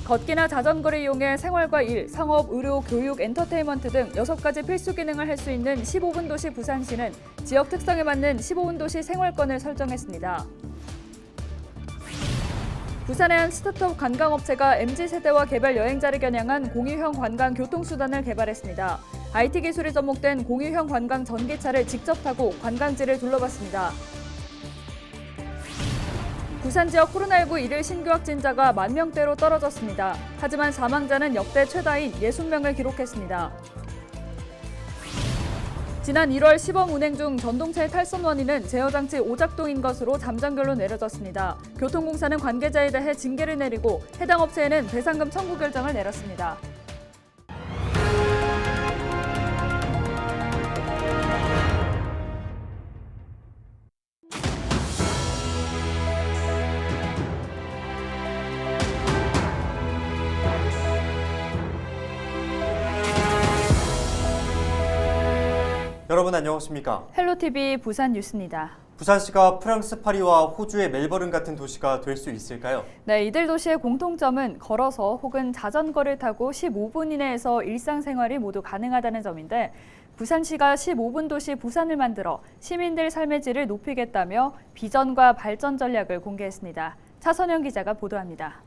걷기나 자전거를 이용해 생활과 일, 상업, 의료, 교육, 엔터테인먼트 등 6가지 필수 기능을 할 수 있는 15분 도시 부산시는 지역 특성에 맞는 15분 도시 생활권을 설정했습니다. 부산의 한 스타트업 관광업체가 MZ세대와 개별 여행자를 겨냥한 공유형 관광 교통수단을 개발했습니다. IT 기술이 접목된 공유형 관광 전기차를 직접 타고 관광지를 둘러봤습니다. 부산 지역 코로나19 일일 신규 확진자가 10,000명대로 떨어졌습니다. 하지만 사망자는 역대 최다인 60명을 기록했습니다. 지난 1월 시범 운행 중 전동차의 탈선 원인은 제어장치 오작동인 것으로 잠정결로 내려졌습니다. 교통공사는 관계자에 대해 징계를 내리고 해당 업체에는 배상금 청구 결정을 내렸습니다. 여러분 안녕하십니까? 헬로TV 부산 뉴스입니다. 부산시가 프랑스 파리와 호주의 멜버른 같은 도시가 될 수 있을까요? 네, 이들 도시의 공통점은 걸어서 혹은 자전거를 타고 15분 이내에서 일상생활이 모두 가능하다는 점인데 부산시가 15분 도시 부산을 만들어 시민들 삶의 질을 높이겠다며 비전과 발전 전략을 공개했습니다. 차선영 기자가 보도합니다.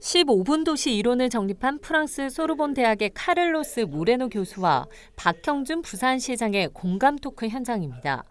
15분 도시 이론을 정립한 프랑스 소르본 대학의 카를로스 모레노 교수와 박형준 부산시장의 공감 토크 현장입니다.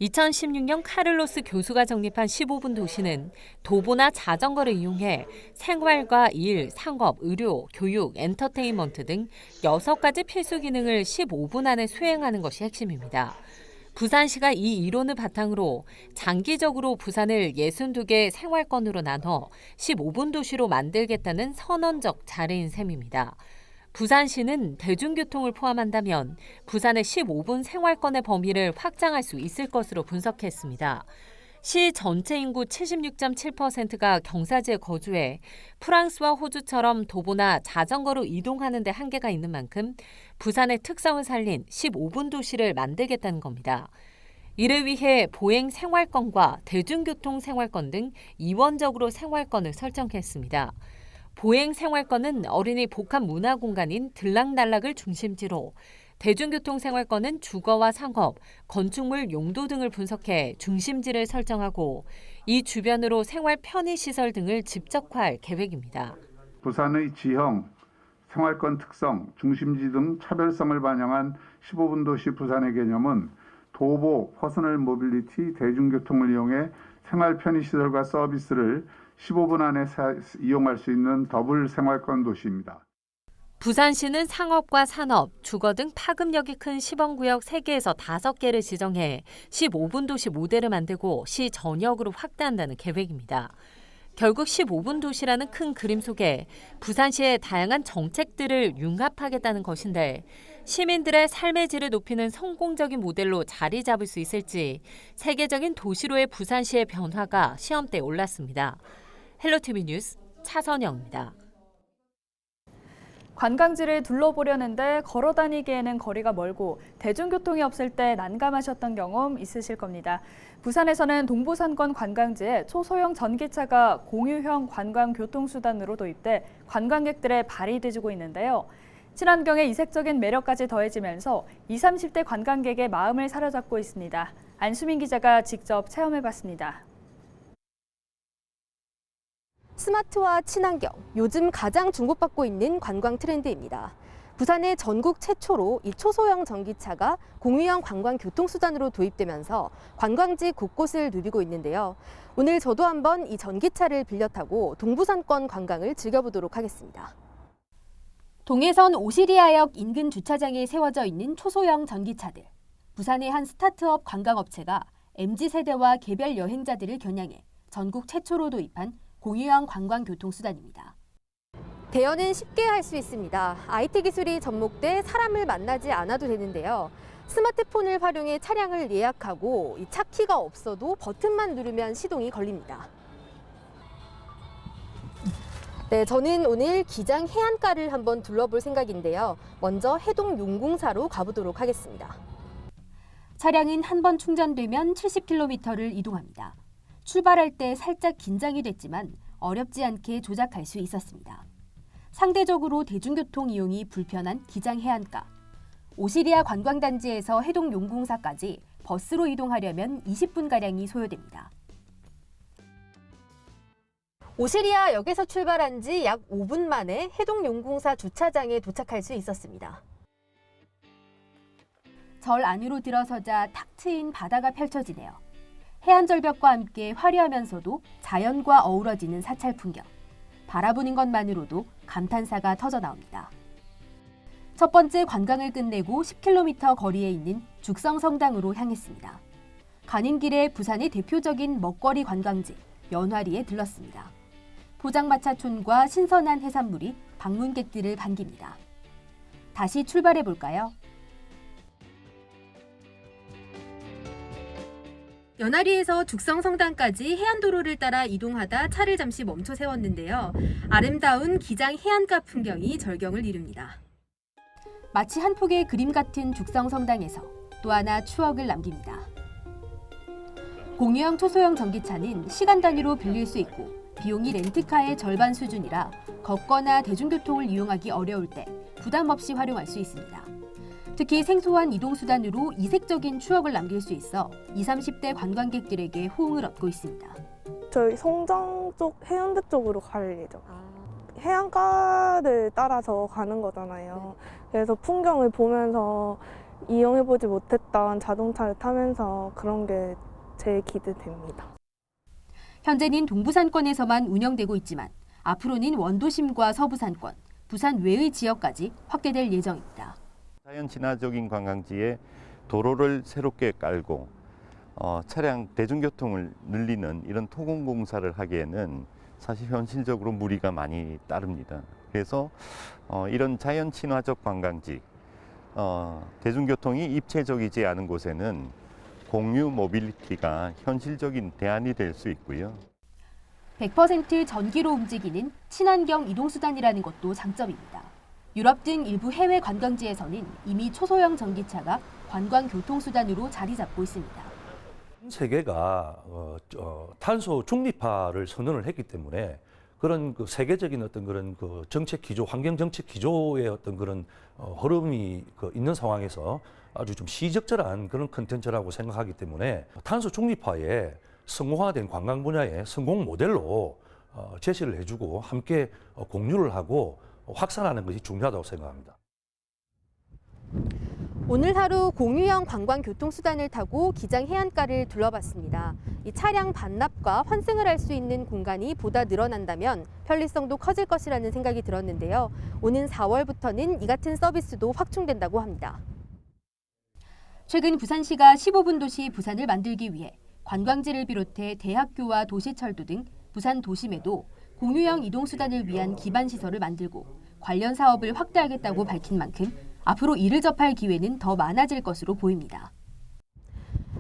2016년 카를로스 교수가 정립한 15분 도시는 도보나 자전거를 이용해 생활과 일, 상업, 의료, 교육, 엔터테인먼트 등 6가지 필수 기능을 15분 안에 수행하는 것이 핵심입니다. 부산시가 이 이론을 바탕으로 장기적으로 부산을 62개 생활권으로 나눠 15분 도시로 만들겠다는 선언적 자리인 셈입니다. 부산시는 대중교통을 포함한다면 부산의 15분 생활권의 범위를 확장할 수 있을 것으로 분석했습니다. 시 전체 인구 76.7%가 경사지에 거주해 프랑스와 호주처럼 도보나 자전거로 이동하는 데 한계가 있는 만큼 부산의 특성을 살린 15분 도시를 만들겠다는 겁니다. 이를 위해 보행 생활권과 대중교통 생활권 등 이원적으로 생활권을 설정했습니다. 보행 생활권은 어린이 복합 문화 공간인 들락날락을 중심지로 대중교통 생활권은 주거와 상업, 건축물 용도 등을 분석해 중심지를 설정하고 이 주변으로 생활 편의시설 등을 집적화할 계획입니다. 부산의 지형, 생활권 특성, 중심지 등 차별성을 반영한 15분 도시 부산의 개념은 도보, 퍼스널 모빌리티, 대중교통을 이용해 생활 편의시설과 서비스를 15분 안에 이용할 수 있는 더블 생활권 도시입니다. 부산시는 상업과 산업, 주거 등 파급력이 큰 시범구역 3개에서 5개를 지정해 15분 도시 모델을 만들고 시 전역으로 확대한다는 계획입니다. 결국 15분 도시라는 큰 그림 속에 부산시의 다양한 정책들을 융합하겠다는 것인데 시민들의 삶의 질을 높이는 성공적인 모델로 자리 잡을 수 있을지 세계적인 도시로의 부산시의 변화가 시험대에 올랐습니다. 헬로티비 뉴스 차선영입니다. 관광지를 둘러보려는데 걸어 다니기에는 거리가 멀고 대중교통이 없을 때 난감하셨던 경험 있으실 겁니다. 부산에서는 동부산권 관광지에 초소형 전기차가 공유형 관광교통수단으로 도입돼 관광객들의 발이 뒤지고 있는데요. 친환경의 이색적인 매력까지 더해지면서 20, 30대 관광객의 마음을 사로잡고 있습니다. 안수민 기자가 직접 체험해봤습니다. 스마트와 친환경, 요즘 가장 주목받고 있는 관광 트렌드입니다. 부산의 전국 최초로 이 초소형 전기차가 공유형 관광 교통수단으로 도입되면서 관광지 곳곳을 누비고 있는데요. 오늘 저도 한번 이 전기차를 빌려 타고 동부산권 관광을 즐겨보도록 하겠습니다. 동해선 오시리아역 인근 주차장에 세워져 있는 초소형 전기차들. 부산의 한 스타트업 관광업체가 MZ세대와 개별 여행자들을 겨냥해 전국 최초로 도입한 공유형 관광교통수단입니다. 대여는 쉽게 할 수 있습니다. IT 기술이 접목돼 사람을 만나지 않아도 되는데요. 스마트폰을 활용해 차량을 예약하고 이 차키가 없어도 버튼만 누르면 시동이 걸립니다. 네, 저는 오늘 기장 해안가를 한번 둘러볼 생각인데요. 먼저 해동 용궁사로 가보도록 하겠습니다. 차량은 한 번 충전되면 70km를 이동합니다. 출발할 때 살짝 긴장이 됐지만 어렵지 않게 조작할 수 있었습니다. 상대적으로 대중교통 이용이 불편한 기장 해안가, 오시리아 관광단지에서 해동용궁사까지 버스로 이동하려면 20분가량이 소요됩니다. 오시리아 역에서 출발한 지 약 5분 만에 해동용궁사 주차장에 도착할 수 있었습니다. 절 안으로 들어서자 탁 트인 바다가 펼쳐지네요. 해안 절벽과 함께 화려하면서도 자연과 어우러지는 사찰 풍경. 바라보는 것만으로도 감탄사가 터져 나옵니다. 첫 번째 관광을 끝내고 10km 거리에 있는 죽성성당으로 향했습니다. 가는 길에 부산의 대표적인 먹거리 관광지 연화리에 들렀습니다. 포장마차촌과 신선한 해산물이 방문객들을 반깁니다. 다시 출발해 볼까요? 연화리에서 죽성성당까지 해안도로를 따라 이동하다 차를 잠시 멈춰 세웠는데요. 아름다운 기장 해안가 풍경이 절경을 이룹니다. 마치 한 폭의 그림 같은 죽성성당에서 또 하나 추억을 남깁니다. 공유형 초소형 전기차는 시간 단위로 빌릴 수 있고 비용이 렌트카의 절반 수준이라 걷거나 대중교통을 이용하기 어려울 때 부담 없이 활용할 수 있습니다. 특히 생소한 이동수단으로 이색적인 추억을 남길 수 있어 20, 30대 관광객들에게 호응을 얻고 있습니다. 저희 송정 쪽 해운대 쪽으로 갈 예정. 해안가를 따라서 가는 거잖아요. 그래서 풍경을 보면서 이용해보지 못했던 자동차를 타면서 그런 게 제일 기대됩니다. 현재는 동부산권에서만 운영되고 있지만 앞으로는 원도심과 서부산권, 부산 외의 지역까지 확대될 예정입니다. 자연 친화적인 관광지에 도로를 새롭게 깔고 차량 대중교통을 늘리는 이런 토공공사를 하기에는 사실 현실적으로 무리가 많이 따릅니다. 그래서 이런 자연 친화적 관광지, 대중교통이 입체적이지 않은 곳에는 공유 모빌리티가 현실적인 대안이 될 수 있고요. 100% 전기로 움직이는 친환경 이동수단이라는 것도 장점입니다. 유럽 등 일부 해외 관광지에서는 이미 초소형 전기차가 관광 교통수단으로 자리 잡고 있습니다. 세계가 탄소 중립화를 선언을 했기 때문에 그런 그 세계적인 어떤 그런 그 정책 기조, 환경 정책 기조의 어떤 그런 흐름이 있는 상황에서 아주 좀 시적절한 그런 컨텐츠라고 생각하기 때문에 탄소 중립화에 성공화된 관광 분야의 성공 모델로 제시를 해주고 함께 공유를 하고 확산하는 것이 중요하다고 생각합니다. 오늘 하루 공유형 관광교통수단을 타고 기장 해안가를 둘러봤습니다. 이 차량 반납과 환승을 할 수 있는 공간이 보다 늘어난다면 편리성도 커질 것이라는 생각이 들었는데요. 오는 4월부터는 이 같은 서비스도 확충된다고 합니다. 최근 부산시가 15분 도시 부산을 만들기 위해 관광지를 비롯해 대학교와 도시철도 등 부산 도심에도 공유형 이동수단을 위한 기반시설을 만들고 관련 사업을 확대하겠다고 밝힌 만큼 앞으로 이를 접할 기회는 더 많아질 것으로 보입니다.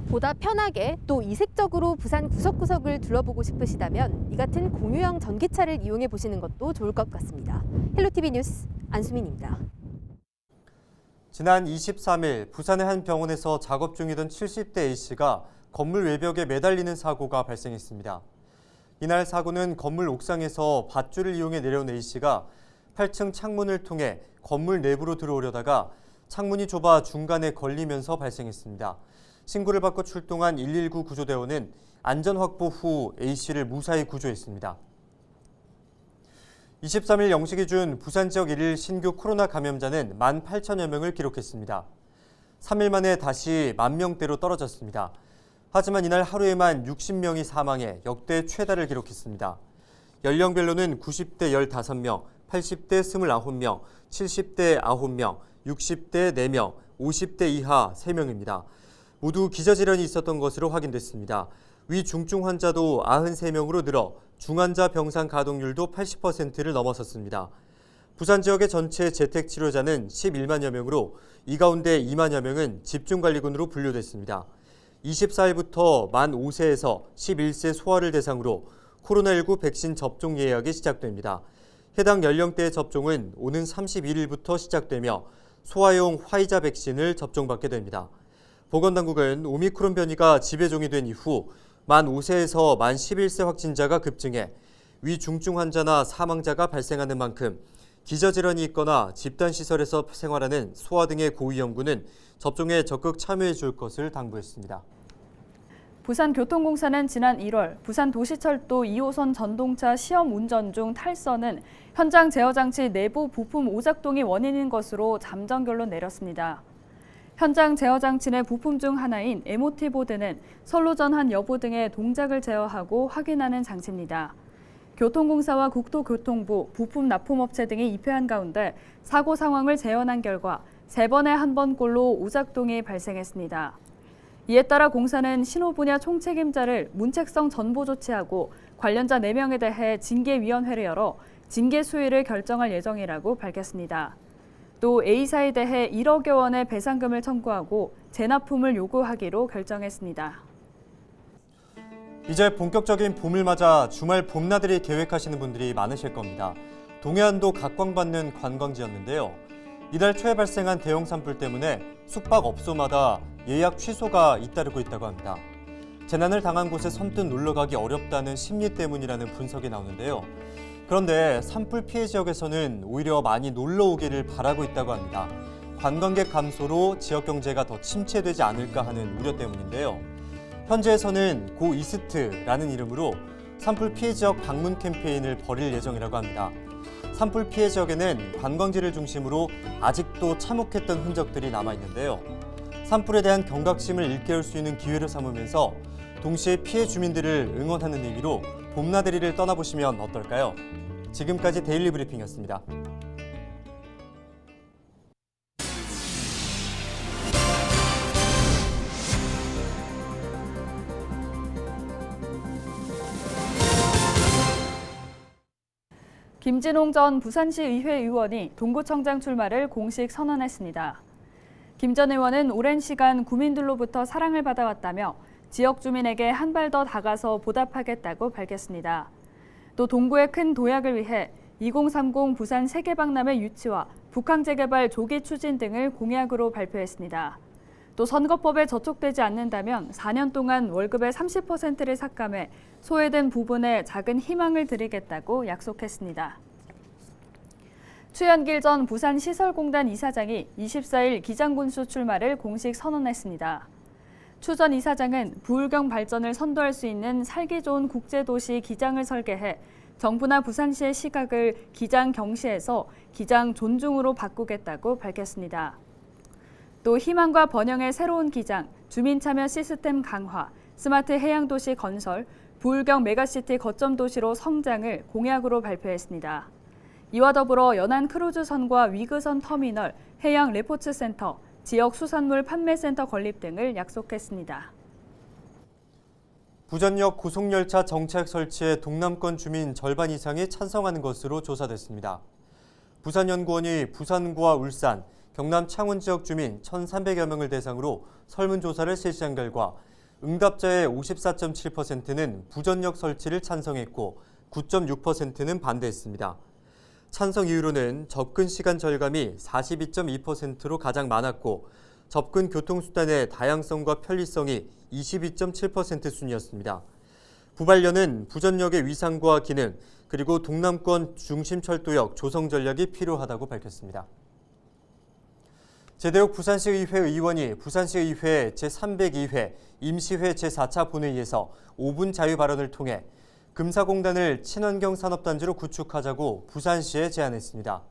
보다 편하게 또 이색적으로 부산 구석구석을 둘러보고 싶으시다면 이 같은 공유형 전기차를 이용해 보시는 것도 좋을 것 같습니다. 헬로티비 뉴스 안수민입니다. 지난 23일 부산의 한 병원에서 작업 중이던 70대 A씨가 건물 외벽에 매달리는 사고가 발생했습니다. 이날 사고는 건물 옥상에서 밧줄을 이용해 내려온 A씨가 8층 창문을 통해 건물 내부로 들어오려다가 창문이 좁아 중간에 걸리면서 발생했습니다. 신고를 받고 출동한 119 구조대원은 안전 확보 후 A씨를 무사히 구조했습니다. 23일 0시 기준 부산 지역 1일 신규 코로나 감염자는 18,000여 명을 기록했습니다. 3일 만에 다시 10,000명대로 떨어졌습니다. 하지만 이날 하루에만 60명이 사망해 역대 최다를 기록했습니다. 연령별로는 90대 15명, 80대 29명, 70대 9명, 60대 4명, 50대 이하 3명입니다. 모두 기저질환이 있었던 것으로 확인됐습니다. 위중증 환자도 93명으로 늘어 중환자 병상 가동률도 80%를 넘어섰습니다. 부산 지역의 전체 재택치료자는 11만여 명으로 이 가운데 2만여 명은 집중관리군으로 분류됐습니다. 24일부터 만 5세에서 11세 소아를 대상으로 코로나19 백신 접종 예약이 시작됩니다. 해당 연령대의 접종은 오는 31일부터 시작되며 소아용 화이자 백신을 접종받게 됩니다. 보건당국은 오미크론 변이가 지배종이 된 이후 만 5세에서 만 11세 확진자가 급증해 위중증 환자나 사망자가 발생하는 만큼 기저질환이 있거나 집단시설에서 생활하는 소아 등의 고위험군은 접종에 적극 참여해 줄 것을 당부했습니다. 부산교통공사는 지난 1월 부산도시철도 2호선 전동차 시험 운전 중 탈선은 현장 제어장치 내부 부품 오작동이 원인인 것으로 잠정 결론 내렸습니다. 현장 제어장치 내 부품 중 하나인 MOT 보드는 선로 전환 여부 등의 동작을 제어하고 확인하는 장치입니다. 교통공사와 국토교통부, 부품 납품업체 등이 입회한 가운데 사고 상황을 재현한 결과 3번에 1번꼴로 오작동이 발생했습니다. 이에 따라 공사는 신호 분야 총책임자를 문책성 전보 조치하고 관련자 4명에 대해 징계위원회를 열어 징계 수위를 결정할 예정이라고 밝혔습니다. 또 A사에 대해 1억여 원의 배상금을 청구하고 재납품을 요구하기로 결정했습니다. 이제 본격적인 봄을 맞아 주말 봄나들이 계획하시는 분들이 많으실 겁니다. 동해안도 각광받는 관광지였는데요. 이달 초에 발생한 대형 산불 때문에 숙박업소마다 예약 취소가 잇따르고 있다고 합니다. 재난을 당한 곳에 선뜻 놀러가기 어렵다는 심리 때문이라는 분석이 나오는데요. 그런데 산불 피해 지역에서는 오히려 많이 놀러 오기를 바라고 있다고 합니다. 관광객 감소로 지역 경제가 더 침체되지 않을까 하는 우려 때문인데요. 현지에서는 고 이스트라는 이름으로 산불 피해 지역 방문 캠페인을 벌일 예정이라고 합니다. 산불 피해 지역에는 관광지를 중심으로 아직도 참혹했던 흔적들이 남아있는데요. 산불에 대한 경각심을 일깨울 수 있는 기회로 삼으면서 동시에 피해 주민들을 응원하는 의미로 봄나들이를 떠나보시면 어떨까요? 지금까지 데일리 브리핑이었습니다. 김진홍 전 부산시 의회 의원이 동구청장 출마를 공식 선언했습니다. 김 전 의원은 오랜 시간 구민들로부터 사랑을 받아왔다며 지역 주민에게 한 발 더 다가서 보답하겠다고 밝혔습니다. 또 동구의 큰 도약을 위해 2030 부산 세계박람회 유치와 북항 재개발 조기 추진 등을 공약으로 발표했습니다. 또 선거법에 저촉되지 않는다면 4년 동안 월급의 30%를 삭감해 소외된 부분에 작은 희망을 드리겠다고 약속했습니다. 추현길 전 부산시설공단 이사장이 24일 기장군수 출마를 공식 선언했습니다. 추 전 이사장은 부울경 발전을 선도할 수 있는 살기 좋은 국제도시 기장을 설계해 정부나 부산시의 시각을 기장 경시에서 기장 존중으로 바꾸겠다고 밝혔습니다. 또 희망과 번영의 새로운 기장, 주민 참여 시스템 강화, 스마트 해양도시 건설, 부울경 메가시티 거점 도시로 성장을 공약으로 발표했습니다. 이와 더불어 연안 크루즈선과 위그선 터미널, 해양 레포츠 센터, 지역 수산물 판매센터 건립 등을 약속했습니다. 부전역 고속열차 정책 설치에 동남권 주민 절반 이상이 찬성하는 것으로 조사됐습니다. 부산연구원이 부산구와 울산, 경남 창원 지역 주민 1,300여 명을 대상으로 설문조사를 실시한 결과 응답자의 54.7%는 부전역 설치를 찬성했고 9.6%는 반대했습니다. 찬성 이유로는 접근 시간 절감이 42.2%로 가장 많았고 접근 교통수단의 다양성과 편리성이 22.7% 순이었습니다. 부발련은 부전역의 위상과 기능, 그리고 동남권 중심철도역 조성 전략이 필요하다고 밝혔습니다. 제대욱 부산시의회 의원이 부산시의회 제302회 임시회 제4차 본회의에서 5분 자유 발언을 통해 금사공단을 친환경 산업단지로 구축하자고 부산시에 제안했습니다.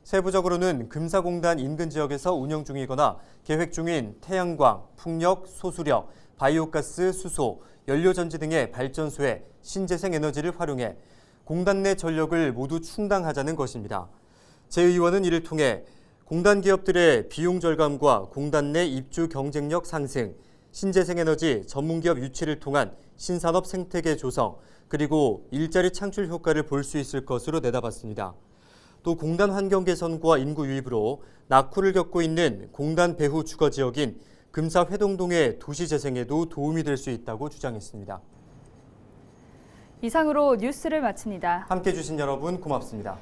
세부적으로는 금사공단 인근 지역에서 운영 중이거나 계획 중인 태양광, 풍력, 소수력, 바이오가스, 수소, 연료전지 등의 발전소에 신재생 에너지를 활용해 공단 내 전력을 모두 충당하자는 것입니다. 제 의원은 이를 통해 공단 기업들의 비용 절감과 공단 내 입주 경쟁력 상승, 신재생에너지 전문기업 유치를 통한 신산업 생태계 조성, 그리고 일자리 창출 효과를 볼 수 있을 것으로 내다봤습니다. 또 공단 환경 개선과 인구 유입으로 낙후를 겪고 있는 공단 배후 주거 지역인 금사 회동동의 도시 재생에도 도움이 될 수 있다고 주장했습니다. 이상으로 뉴스를 마칩니다. 함께해 주신 여러분 고맙습니다.